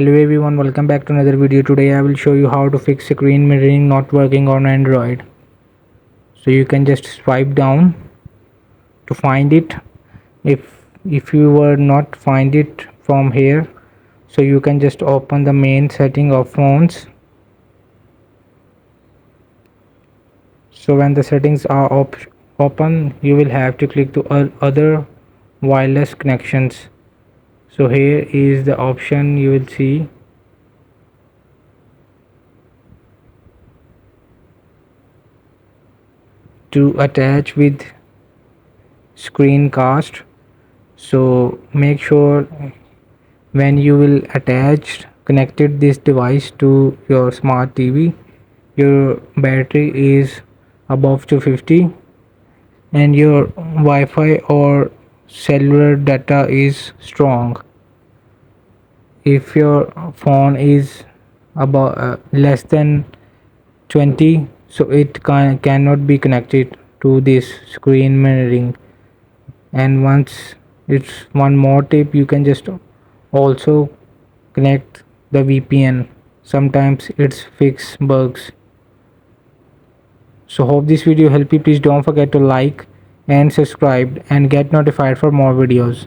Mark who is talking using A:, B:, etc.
A: Hello everyone, welcome back to another video. Today I will show you how to fix screen mirroring not working on Android. So you can just swipe down to find it. If you were not find it from here, so you can just open the main setting of phones. So when the settings are open, you will have to click to other wireless connections. So here is the option you will see. To attach with screencast, so make sure when you will attach connected this device to your smart TV, your battery is above 250 and your Wi-Fi or cellular data is strong. If your phone is about less than 20, so it cannot be connected to this screen mirroring. And once it's one more tip, you can just also connect the VPN. Sometimes it's fix bugs. So hope this video helped you. Please don't forget to like and subscribe and get notified for more videos.